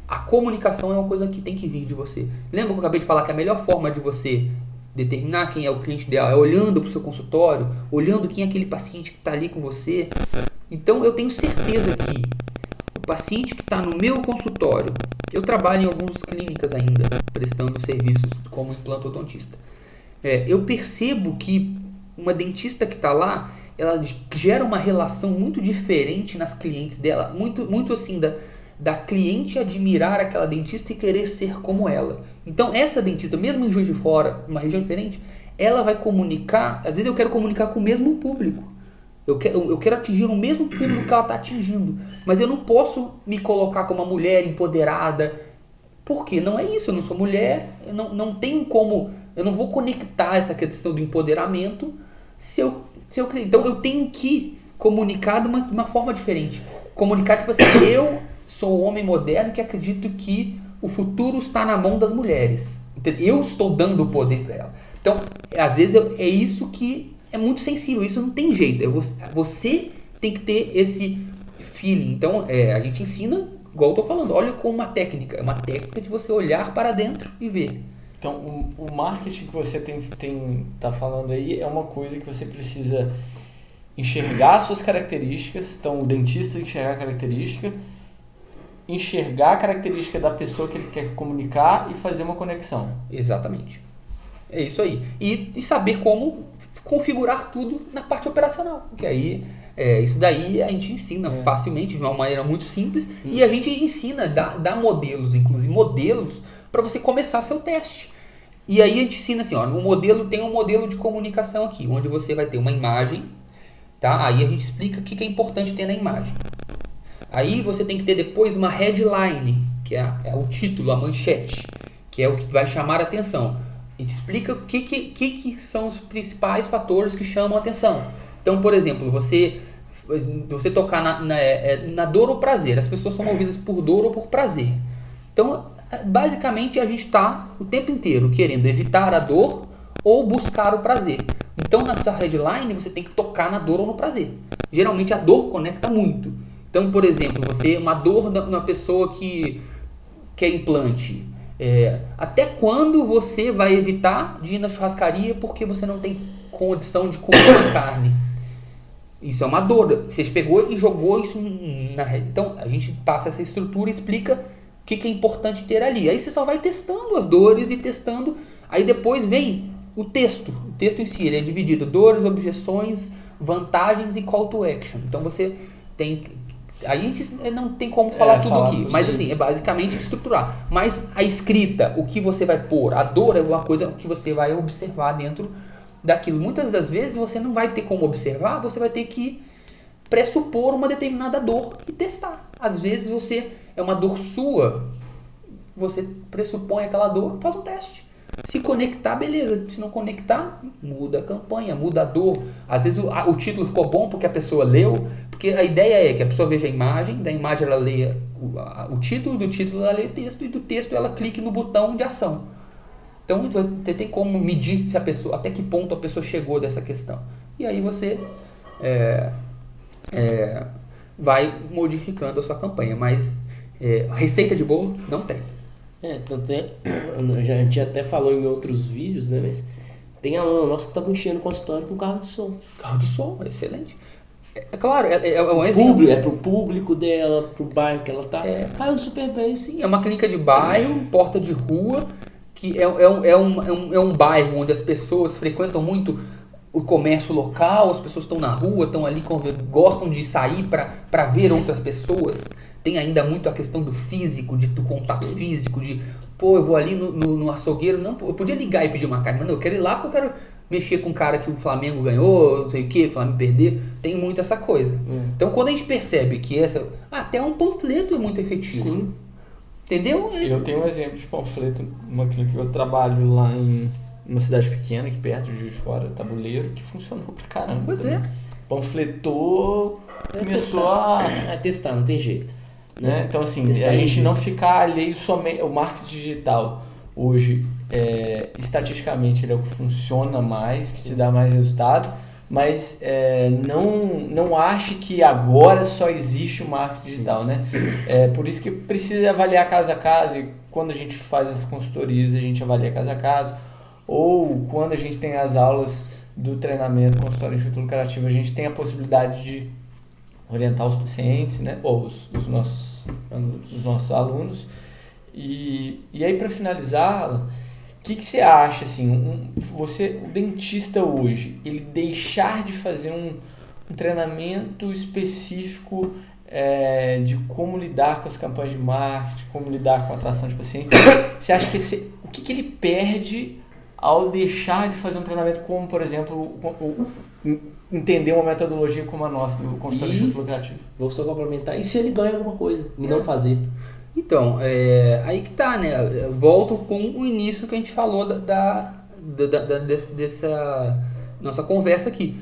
a comunicação é uma coisa que tem que vir de você. Lembra que eu acabei de falar que a melhor forma de você determinar quem é o cliente ideal é olhando para o seu consultório, olhando quem é aquele paciente que está ali com você. Então eu tenho certeza que o paciente que está no meu consultório, eu trabalho em algumas clínicas ainda, prestando serviços como implantodontista. Eu percebo que uma dentista que está lá, ela gera uma relação muito diferente nas clientes dela, muito assim, da cliente admirar aquela dentista e querer ser como ela. Então essa dentista, mesmo em Juiz de Fora, uma região diferente, ela vai comunicar, às vezes eu quero comunicar com o mesmo público. Eu quero atingir o mesmo público que ela está atingindo, mas eu não posso me colocar como uma mulher empoderada, porque não é isso, eu não sou mulher, não tenho como... Eu não vou conectar essa questão do empoderamento então eu tenho que comunicar de uma forma diferente. Comunicar tipo assim, eu sou um homem moderno que acredito que o futuro está na mão das mulheres. Eu estou dando o poder para ela. Então, às vezes, é isso que é muito sensível. Isso não tem jeito. Você tem que ter esse feeling. Então, a gente ensina, igual eu estou falando, olha como uma técnica. É uma técnica de você olhar para dentro e ver. Então, o marketing que você tá falando aí é uma coisa que você precisa enxergar suas características. Então, o dentista enxergar a característica da pessoa que ele quer comunicar e fazer uma conexão. Exatamente. É isso aí. E saber como configurar tudo na parte operacional. Porque aí, isso daí a gente ensina facilmente, de uma maneira muito simples. E a gente ensina, dá modelos, inclusive modelos, para você começar seu teste. E aí a gente ensina assim, ó, no modelo tem um modelo de comunicação aqui, onde você vai ter uma imagem, tá? Aí a gente explica o que é importante ter na imagem. Aí você tem que ter depois uma headline, que é o título, a manchete, que é o que vai chamar a atenção. A gente explica o que são os principais fatores que chamam a atenção. Então, por exemplo, você tocar na dor ou prazer. As pessoas são movidas por dor ou por prazer. Então, basicamente, a gente está o tempo inteiro querendo evitar a dor ou buscar o prazer. Então, nessa headline, você tem que tocar na dor ou no prazer. Geralmente, a dor conecta muito. Então, por exemplo, uma dor na pessoa que quer implante. Até quando você vai evitar de ir na churrascaria porque você não tem condição de comer uma carne? Isso é uma dor. Você pegou e jogou isso na rede. Então, a gente passa essa estrutura e explica o que é importante ter ali. Aí você só vai testando as dores e testando. Aí depois vem o texto. O texto em si, ele é dividido dores, objeções, vantagens e call to action. Então, você tem... A gente não tem como falar tudo aqui, mas assim, é basicamente estruturar. Mas a escrita, o que você vai pôr, a dor é uma coisa que você vai observar dentro daquilo. Muitas das vezes você não vai ter como observar, você vai ter que pressupor uma determinada dor e testar. Às vezes é uma dor sua, você pressupõe aquela dor, faz um teste. Se conectar, beleza. Se não conectar, muda a campanha, muda a dor. Às vezes o título ficou bom porque a pessoa leu, porque a ideia é que a pessoa veja a imagem, da imagem ela leia o título, do título ela leia o texto, e do texto ela clique no botão de ação. Então você tem como medir se até que ponto a pessoa chegou dessa questão. E aí você vai modificando a sua campanha. Mas receita de bolo não tem. Tanto a gente até falou em outros vídeos, né? Mas tem aluna nossa que tá mexendo no consultório com carro de som. Carro de som, excelente. Claro, é um exemplo. É pro público dela, pro bairro que ela tá. Super bem. Sim, é uma clínica de bairro, porta de rua, que é um bairro onde as pessoas frequentam muito o comércio local, as pessoas estão na rua, estão ali, gostam de sair para ver outras pessoas. Tem ainda muito a questão do físico, do contato físico, eu vou ali no açougueiro, não, eu podia ligar e pedir uma carne, mas não, eu quero ir lá porque eu quero mexer com o cara que o Flamengo ganhou, não sei o que, o Flamengo perdeu, tem muito essa coisa. Então, quando a gente percebe que até um panfleto é muito efetivo. Sim. Entendeu? Eu tenho um exemplo de panfleto numa clínica que eu trabalho lá em uma cidade pequena, aqui perto de Juiz de Fora, Tabuleiro, que funcionou pra caramba. Pois também. Panfletou, começou a... testar, não tem jeito. Né? Então, assim, Testar a gente não ficar alheio somente... O marketing digital, hoje, estatisticamente, ele é o que funciona mais, que te dá mais resultado, mas não ache que agora só existe o marketing digital, né? Por isso que precisa avaliar caso a caso, e quando a gente faz as consultorias, a gente avalia caso a caso, ou quando a gente tem as aulas do treinamento consultório Instituto Lucrativo, a gente tem a possibilidade de orientar os pacientes, né? Ou os nossos alunos. E aí, para finalizar, o que você acha, assim, o dentista hoje, ele deixar de fazer um treinamento específico de como lidar com as campanhas de marketing, como lidar com a atração de pacientes, você acha que o que ele perde ao deixar de fazer um treinamento como, por exemplo, entender uma metodologia como a nossa, do consultório Instituto Lucrativo? Vou só complementar. E se ele ganha alguma coisa e não fazer? Então, aí que tá, né? Eu volto com o início que a gente falou dessa nossa conversa aqui.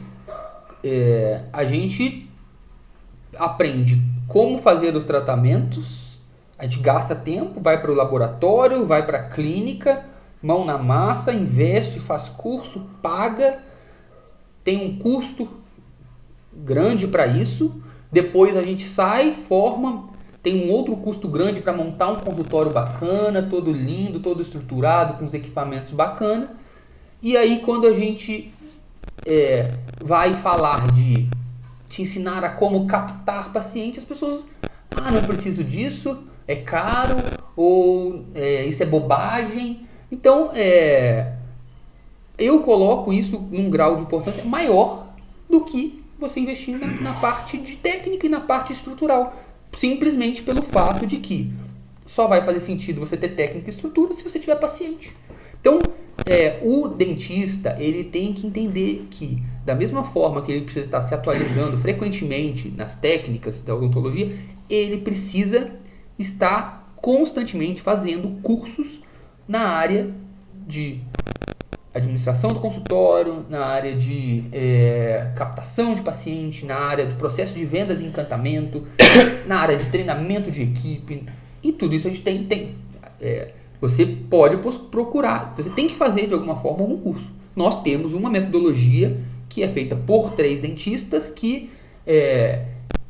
A gente aprende como fazer os tratamentos, a gente gasta tempo, vai para o laboratório, vai para a clínica, mão na massa, investe, faz curso, paga, tem um custo grande para isso, depois a gente sai, forma, tem um outro custo grande para montar um consultório bacana, todo lindo, todo estruturado, com os equipamentos bacanas, e aí quando a gente vai falar de te ensinar a como captar paciente, as pessoas, não preciso disso, é caro, ou isso é bobagem. Então, eu coloco isso num grau de importância maior do que você investir na parte de técnica e na parte estrutural, simplesmente pelo fato de que só vai fazer sentido você ter técnica e estrutura se você tiver paciente. Então, o dentista, ele tem que entender que, da mesma forma que ele precisa estar se atualizando frequentemente nas técnicas da odontologia, ele precisa estar constantemente fazendo cursos na área de administração do consultório, na área de captação de paciente, na área do processo de vendas e encantamento, na área de treinamento de equipe, e tudo isso a gente tem. Você pode procurar, você tem que fazer de alguma forma algum curso. Nós temos uma metodologia que é feita por 3 dentistas que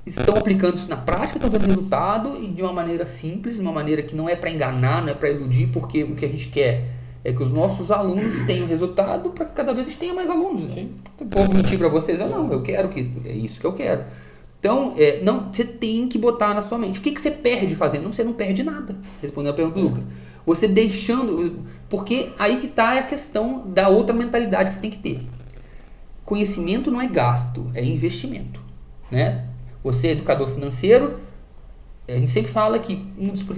estão aplicando isso na prática, estão vendo resultado e de uma maneira simples, uma maneira que não é para enganar, não é para iludir, porque o que a gente quer é que os nossos alunos tenham resultado para que cada vez a gente tenha mais alunos. Sim. Então, vou mentir para vocês, eu quero que é isso que eu quero. Então, você tem que botar na sua mente. O que você perde fazendo? Você não perde nada, respondendo a pergunta do Lucas. Você deixando... Porque aí que está a questão da outra mentalidade que você tem que ter. Conhecimento não é gasto, é investimento. Né? Você é educador financeiro, a gente sempre fala que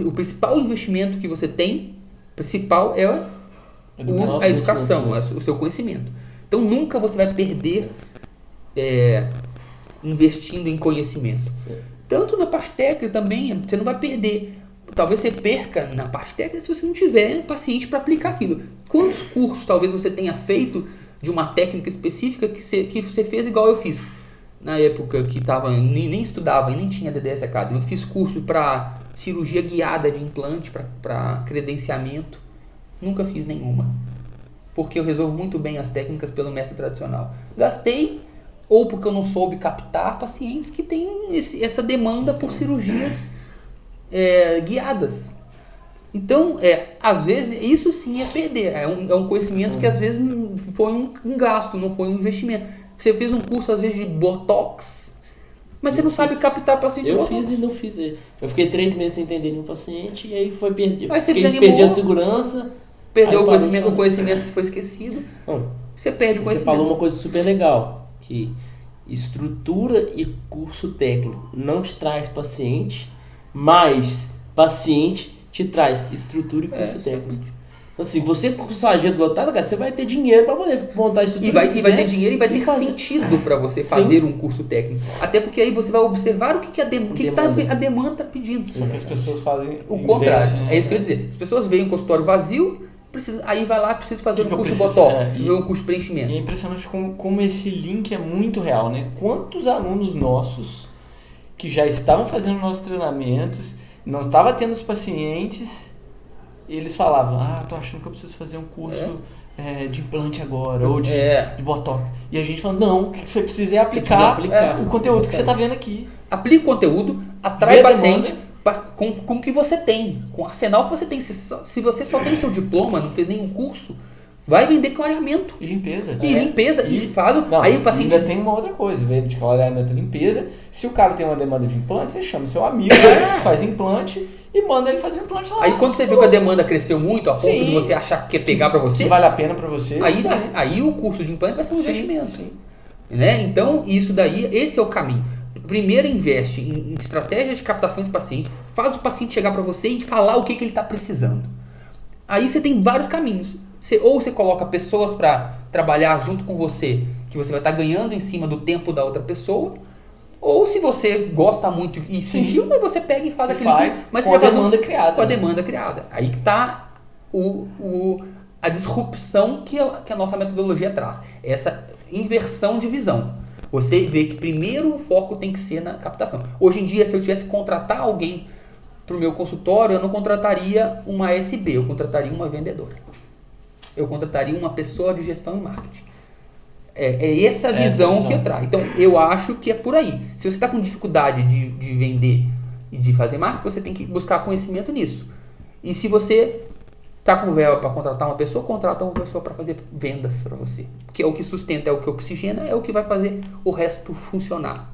o principal investimento que você tem, principal é a educação, o seu conhecimento. Então, nunca você vai perder investindo em conhecimento. Tanto na parte técnica também, você não vai perder. Talvez você perca na parte técnica se você não tiver paciente para aplicar aquilo. Quantos cursos talvez você tenha feito de uma técnica específica que você fez igual eu fiz? Na época que nem estudava e nem tinha DDS Academy, eu fiz curso para cirurgia guiada de implante, para credenciamento. Nunca fiz nenhuma. Porque eu resolvo muito bem as técnicas pelo método tradicional. Gastei, ou porque eu não soube captar pacientes que têm essa demanda por cirurgias guiadas. Então, às vezes, isso sim é perder. É um conhecimento que às vezes foi um gasto, não foi um investimento. Você fez um curso, às vezes, de Botox, mas você não sabe captar paciente. Eu fiz e não fiz. Eu fiquei 3 meses sem entender nenhum paciente e aí foi perdido. Aí você perdi a segurança. Perdeu o conhecimento foi esquecido. Você perde o conhecimento. Você falou uma coisa super legal, que estrutura e curso técnico não te traz paciente, mas paciente te traz estrutura e curso técnico. Então, assim, você com sua agenda lotada, cara, você vai ter dinheiro para poder montar a estrutura. E vai ter dinheiro e vai ter sentido para você fazer um curso técnico. Até porque aí você vai observar o que a demanda está pedindo. Só que as pessoas fazem o contrário. É isso que eu ia dizer. As pessoas veem um consultório vazio, aí vai lá, precisa fazer um curso de Botox, precisa um curso de preenchimento. E é impressionante como esse link é muito real, né? Quantos alunos nossos que já estavam fazendo nossos treinamentos, não estavam tendo os pacientes, eles falavam, tô achando que eu preciso fazer um curso de implante agora, ou de Botox. E a gente falando, não, o que você precisa é aplicar o conteúdo que você está vendo aqui. Aplica o conteúdo, atrai paciente com o que você tem, com o arsenal que você tem. Se você só tem o seu diploma, não fez nenhum curso, vai vender clareamento. E limpeza. E faz. Aí o paciente. Ainda tem uma outra coisa, vende de clareamento e limpeza. Se o cara tem uma demanda de implante, você chama seu amigo, faz implante e manda ele fazer implante lá. Aí quando você viu que a demanda cresceu muito, a ponto de você achar que quer pegar para você, que vale a pena para você. Aí o curso de implante vai ser um investimento. Né? Então, isso daí, esse é o caminho. Primeiro investe em estratégias de captação de paciente, faz o paciente chegar para você e falar o que ele está precisando. Aí você tem vários caminhos. Ou você coloca pessoas para trabalhar junto com você, que você vai estar ganhando em cima do tempo da outra pessoa. Ou se você gosta muito e sentiu, aí você pega e faz aquele curso. Mas com a demanda criada. Com a demanda criada. Aí que está a disrupção que a nossa metodologia traz. Essa inversão de visão. Você vê que primeiro o foco tem que ser na captação. Hoje em dia, se eu tivesse que contratar alguém para o meu consultório, eu não contrataria uma SB, eu contrataria uma vendedora. Eu contrataria uma pessoa de gestão e marketing. É essa visão que eu trago. Então, eu acho que é por aí. Se você está com dificuldade de vender e de fazer marketing, você tem que buscar conhecimento nisso. E se você está com verba para contratar uma pessoa, contrata uma pessoa para fazer vendas para você. Que é o que sustenta, é o que oxigena, é o que vai fazer o resto funcionar.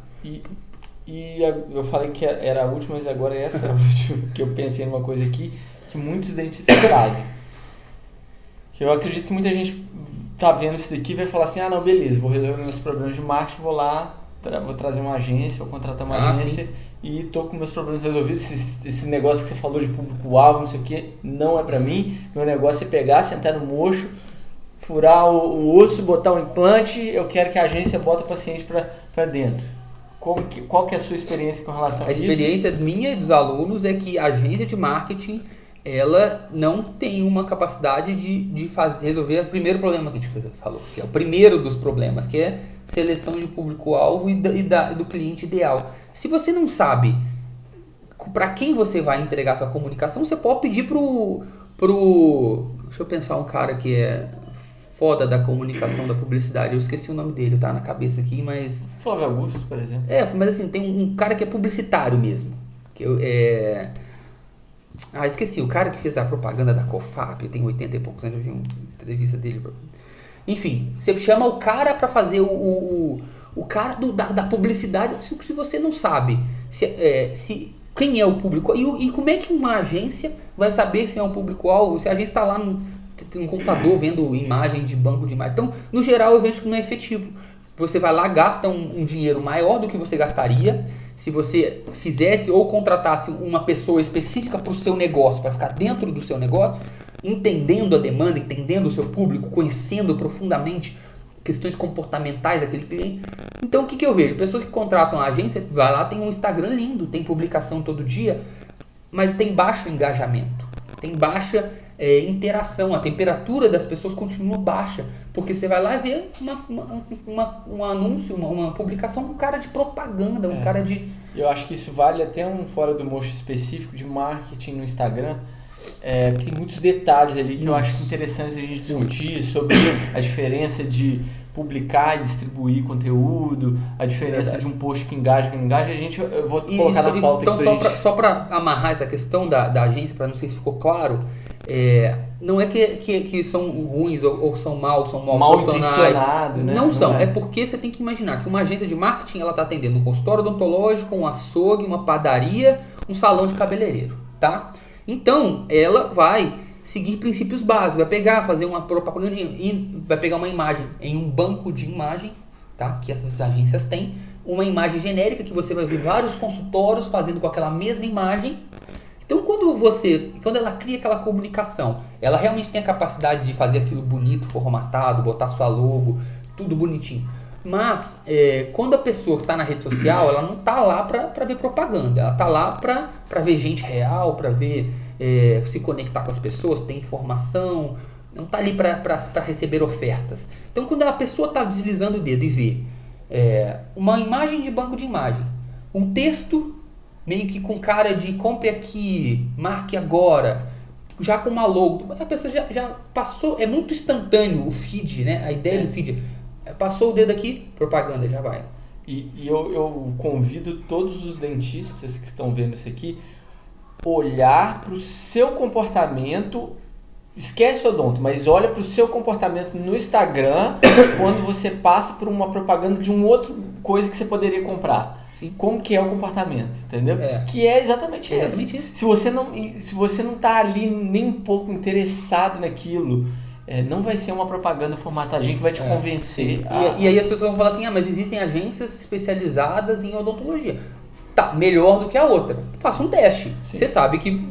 E eu falei que era a última, mas agora essa é a última, que eu pensei numa coisa aqui que muitos dentistas fazem. Eu acredito que muita gente tá vendo isso daqui e vai falar assim, não, beleza, vou resolver meus problemas de marketing, vou lá, vou trazer uma agência, vou contratar uma agência, sim, e tô com meus problemas resolvidos. Esse negócio que você falou de público-alvo, não sei o que, não é pra mim. Meu negócio é pegar, sentar no mocho, furar o osso, botar um implante, eu quero que a agência bota o paciente pra dentro. Qual que é a sua experiência com relação a isso? A experiência minha e dos alunos é que a agência de marketing, ela não tem uma capacidade de resolver o primeiro problema que a gente falou, que é o primeiro dos problemas, que é seleção de público-alvo e do cliente ideal. Se você não sabe para quem você vai entregar sua comunicação, você pode pedir pro deixa eu pensar, um cara que é foda da comunicação, da publicidade, eu esqueci o nome dele, tá na cabeça aqui, mas... Flávio Augusto, por exemplo. Mas assim, tem um cara que é publicitário mesmo, que esqueci, o cara que fez a propaganda da Cofap, tem 80 e poucos anos, eu vi uma entrevista dele. Enfim, você chama o cara pra fazer o cara da publicidade, se você não sabe quem é o público, e como é que uma agência vai saber se é um público-alvo, se a agência está lá no computador vendo imagem de banco de imagem. Então, no geral, eu vejo que não é efetivo. Você vai lá, gasta um dinheiro maior do que você gastaria se você fizesse ou contratasse uma pessoa específica para o seu negócio, para ficar dentro do seu negócio, entendendo a demanda, entendendo o seu público, conhecendo profundamente questões comportamentais daquele cliente. Então, o que eu vejo? Pessoas que contratam a agência, vai lá, tem um Instagram lindo, tem publicação todo dia, mas tem baixo engajamento, tem baixa interação, a temperatura das pessoas continua baixa, porque você vai lá e vê um anúncio, uma publicação, um cara de propaganda, um cara de... Eu acho que isso vale até um fora do mocho específico de marketing no Instagram. Tem muitos detalhes ali que eu acho interessantes a gente discutir sobre a diferença de publicar e distribuir conteúdo, a diferença de um post que engaja e que não engaja. Eu vou colocar na pauta então, aqui só para amarrar essa questão da agência, para não sei se ficou claro, não é que são ruins ou são mal intencionados, né? Não são. É porque você tem que imaginar que uma agência de marketing, ela está atendendo um consultório odontológico, um açougue, uma padaria, um salão de cabeleireiro, tá? Então, ela vai seguir princípios básicos, vai pegar, fazer uma propagandinha, e vai pegar uma imagem em um banco de imagem, tá? Que essas agências têm, uma imagem genérica que você vai ver vários consultórios fazendo com aquela mesma imagem. Então, quando ela cria aquela comunicação, ela realmente tem a capacidade de fazer aquilo bonito, formatado, botar sua logo, tudo bonitinho. Mas, quando a pessoa está na rede social, ela não está lá para ver propaganda, ela está lá para ver gente real, para ver, se conectar com as pessoas, ter informação, não está ali para receber ofertas. Então, quando a pessoa está deslizando o dedo e vê uma imagem de banco de imagem, um texto meio que com cara de compre aqui, marque agora, já com uma logo, a pessoa já passou, é muito instantâneo o feed, né? A ideia do feed. Passou o dedo aqui, propaganda, já vai. E eu convido todos os dentistas que estão vendo isso aqui, olhar para o seu comportamento, esquece o odonto, mas olha para o seu comportamento no Instagram quando você passa por uma propaganda de uma outra coisa que você poderia comprar. Sim. Como que é o comportamento, entendeu? Que é exatamente isso. Se você não está ali nem um pouco interessado naquilo, não vai ser uma propaganda formatadinha que vai te convencer. E aí as pessoas vão falar assim, mas existem agências especializadas em odontologia. Tá, melhor do que a outra. Faça um teste. Sim. Você sabe que...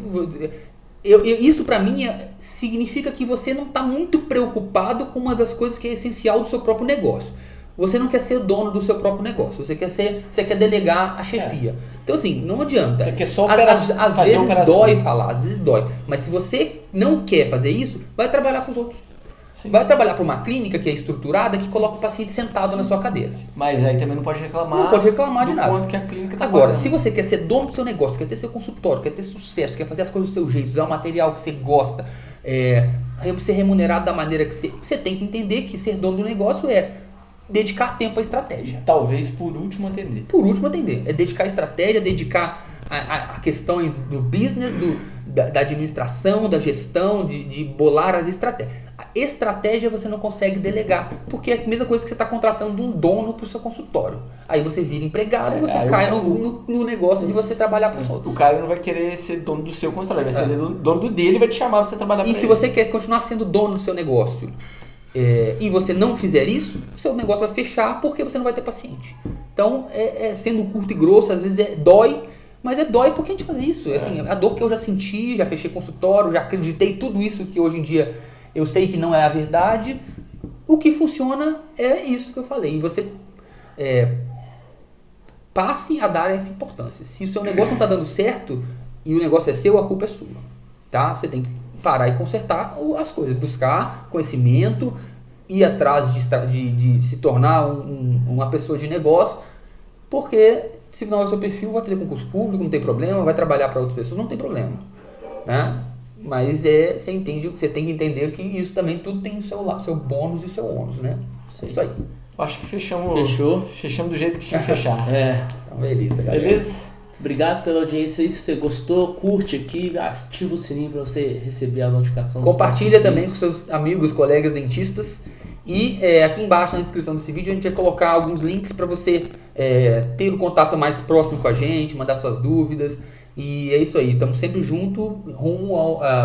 isso pra mim significa que você não está muito preocupado com uma das coisas que é essencial do seu próprio negócio. Você não quer ser o dono do seu próprio negócio. Você quer delegar a chefia. Então assim, não adianta. Você quer só às vezes dói falar, às vezes dói. Mas se você não quer fazer isso, vai trabalhar com os outros. Sim. Vai trabalhar para uma clínica que é estruturada, que coloca o paciente sentado na sua cadeira. Mas aí também não pode reclamar. Não pode reclamar de do nada. quanto que a clínica tá Agora, pagando. se você quer ser dono do seu negócio, quer ter seu consultório, quer ter sucesso, quer fazer as coisas do seu jeito, usar o material que você gosta, ser remunerado da maneira que você tem que entender que ser dono do negócio é dedicar tempo à estratégia. Talvez por último atender. Por último, atender. É dedicar a estratégia, dedicar a questões do business, da administração, da gestão, de bolar as estratégias. A estratégia você não consegue delegar, porque é a mesma coisa que você está contratando um dono para o seu consultório. Aí você vira empregado e você cai no negócio de você trabalhar para os outros. O cara não vai querer ser dono do seu consultório, ele vai ser dono do dele e vai te chamar para você trabalhar para E ele. se você quer continuar sendo dono do seu negócio e você não fizer isso, seu negócio vai fechar porque você não vai ter paciente. Então, sendo curto e grosso, às vezes dói, mas dói porque a gente faz isso. Assim, a dor que eu já senti, já fechei consultório, já acreditei tudo isso que hoje em dia eu sei que não é a verdade. O que funciona é isso que eu falei. E você passe a dar essa importância. Se o seu negócio não está dando certo e o negócio é seu, a culpa é sua. Tá? Você tem que parar e consertar as coisas, buscar conhecimento, ir atrás de se tornar uma pessoa de negócio, porque se não é o seu perfil, vai fazer concurso público, não tem problema, vai trabalhar para outras pessoas, não tem problema, né? Mas você entende, você tem que entender que isso também tudo tem o seu bônus e o seu ônus, né? É isso aí. Acho que fechamos. Fechou? Fechamos do jeito que tinha que fechar. Então, beleza, galera. Beleza? Obrigado pela audiência aí. Se você gostou, curte aqui, ativa o sininho para você receber a notificação. Compartilha também com seus amigos, colegas dentistas. E aqui embaixo na descrição desse vídeo a gente vai colocar alguns links para você ter um contato mais próximo com a gente, mandar suas dúvidas. E é isso aí, estamos sempre juntos,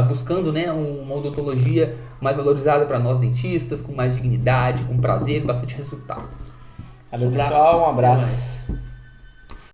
buscando, né, uma odontologia mais valorizada para nós dentistas, com mais dignidade, com prazer, bastante resultado. Valeu, pessoal, um abraço. Até mais.